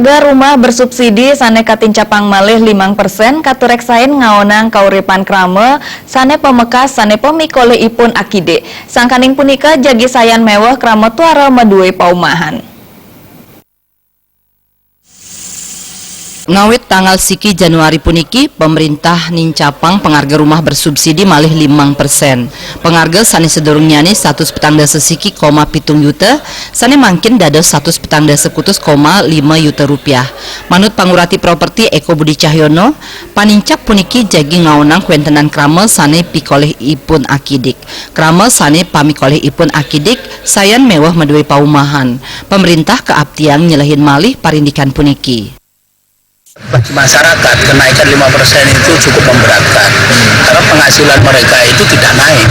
Harga rumah bersubsidi sane katincapang malih 5% katureksain ngaonang kauripan krame sane pemekas sane pemikoleh ipun akide. Sangkaning punika jagi sayan mewah krame tuara medue paumahan. Ngawit tanggal siki Januari puniki, pemerintah nincapang pengharga rumah bersubsidi malih 5%. Pengharga sane sedurungnya nih 100 petang dasa siki, 7 juta, sane mangkin dados 100 petang dasa kutus, 5 juta rupiah. Manut Pangurati Properti Eko Budi Cahyono, panincap puniki jagi ngaonang kuentenan krame sane pikoleh ipun akidik. Krame sane pamikoleh ipun akidik, sayan mewah medue paumahan. Pemerintah keaptiang nyelahin malih parindikan puniki. Bagi masyarakat, kenaikan 5% itu cukup memberatkan karena penghasilan mereka itu tidak naik.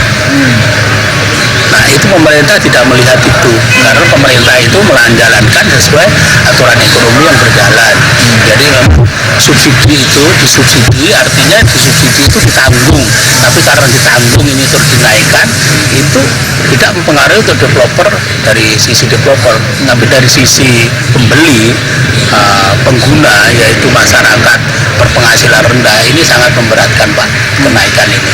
Nah, itu pemerintah tidak melihat itu karena pemerintah itu menjalankan sesuai aturan ekonomi yang berjalan. Jadi subsidi itu disubsidi, artinya disubsidi itu ditanggung, tapi karena ditanggung ini terus dinaikkan, itu tidak mempengaruhi untuk developer dari sisi developer, tapi dari sisi pembeli, pengguna yaitu masyarakat berpenghasilan rendah ini sangat memberatkan Pak kenaikan ini.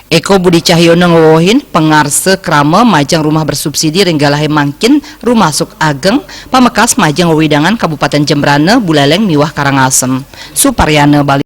Eko Budi Cahyono ngowohin pengarse krame majang rumah bersubsidi renggalahe mangkin rumah suk ageng pamekas majang wewidangan Kabupaten Jembrane Buleleng miwah Karangasem. Suparyana Bali.